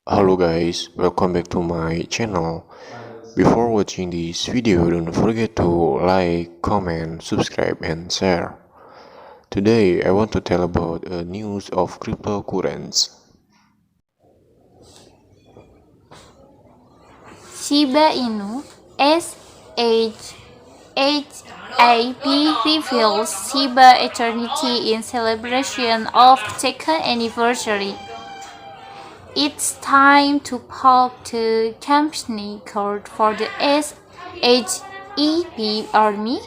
Hello guys, welcome back to my channel. Before watching this video, don't forget to like, comment, subscribe and share. Today I want to tell about a news of cryptocurrencies. Shiba Inu SHAP reveals Shiba Eternity in celebration of second anniversary. It's time to pop the company card for the SHAP army,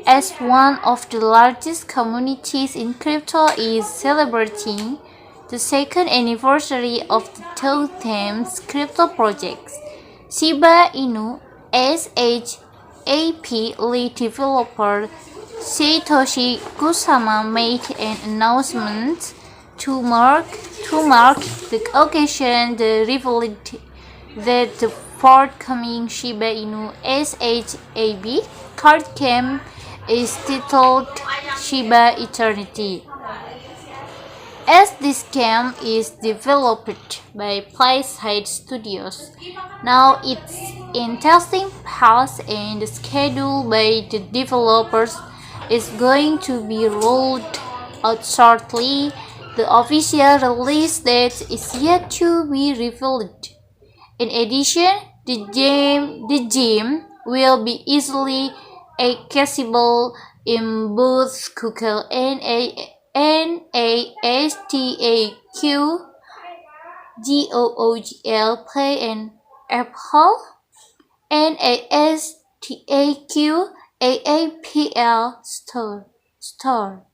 as one of the largest communities in crypto is celebrating the second anniversary of the Totem's crypto projects. Shiba Inu SHAP lead developer Satoshi Kusama made an announcement to mark the occasion. The revealed that the forthcoming Shiba Inu SHAP card game is titled Shiba Eternity. As this game is developed by Playside Studios, now it's in testing phase and the schedule by the developers is going to be rolled out shortly. The official release date is yet to be revealed. In addition, the game will be easily accessible in both Google NASDAQ Play and Apple NASDAQ AAPL Store.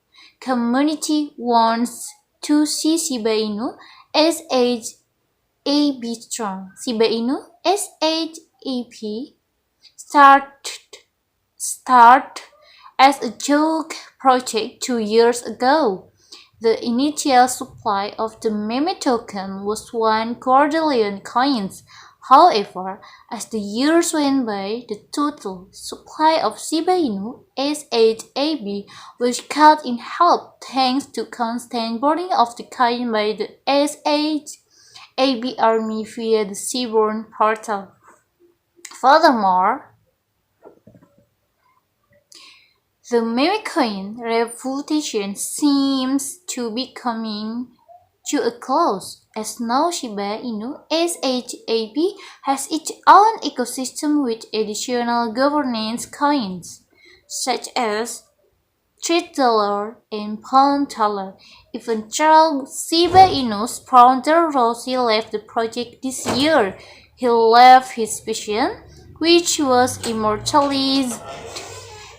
Community wants to see Shiba Inu SHAP strong. Shiba Inu SHAP start as a joke project 2 years ago. The initial supply of the meme token was 1 quadrillion coins. However, as the years went by, the total supply of Shiba Inu SHAP was cut in half thanks to constant burning of the coin by the SHAP army via the Seaborn portal. Furthermore, the meme coin revolution seems to be coming to a close, as now Shiba Inu SHAP has its own ecosystem with additional governance coins, such as $3 and $1. Even Charles Shiba Inu's founder Rossi left the project this year. He left his vision, which was immortalized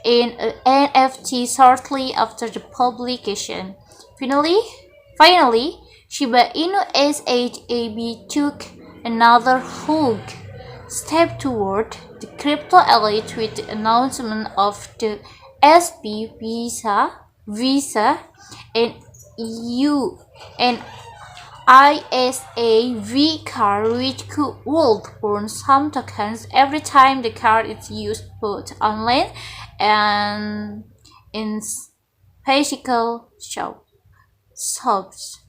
in an NFT shortly after the publication. Finally, Shiba Inu SHAP took another huge step toward the crypto elite with the announcement of the SP Visa and EU and ISA V card, which would burn some tokens every time the card is used both online and in physical shops.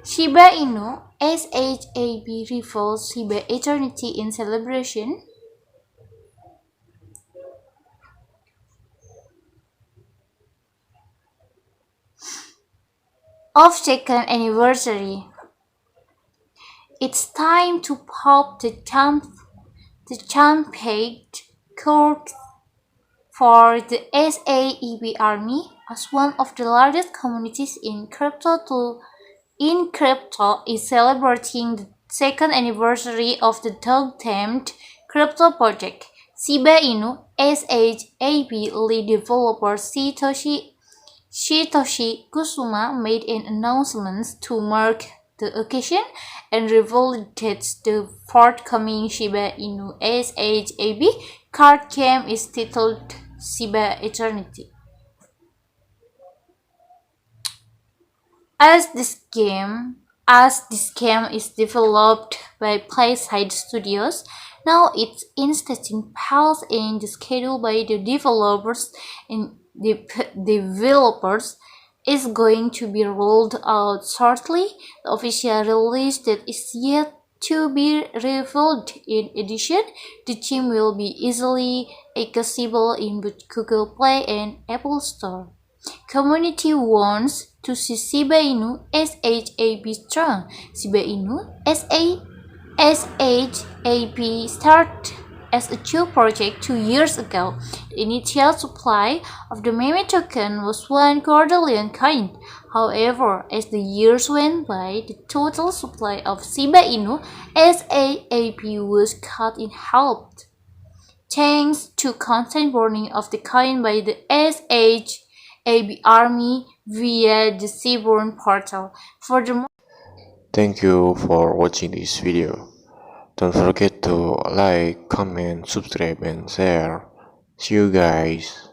Shiba Inu SHAP reveals Shiba Eternity in celebration of second anniversary. It's time to pop the champagne cork for the SHAP army, as one of the largest communities in crypto is celebrating the second anniversary of the dog-themed crypto project. Shiba Inu SHAP lead developer Satoshi Kusama made an announcement to mark the occasion and revealed that the forthcoming Shiba Inu SHAP card game is titled Shiba Eternity. As this game is developed by Playside Studios, now its instant pulse in the schedule by the developers is going to be rolled out shortly. The official release that is yet to be revealed. In addition, the game will be easily accessible in both Google Play and Apple Store. Community wants to see Shiba Inu SHAB strong. Shiba Inu SHAB started as a chill project 2 years ago. The initial supply of the meme token was 1 quadrillion coin. However, as the years went by, the total supply of Shiba Inu SHAB was cut in half, thanks to constant burning of the coin by the SHAB army via the Seaborn portal. Furthermore, Thank you for watching this video. Don't forget to like, comment, subscribe, and share. See you guys.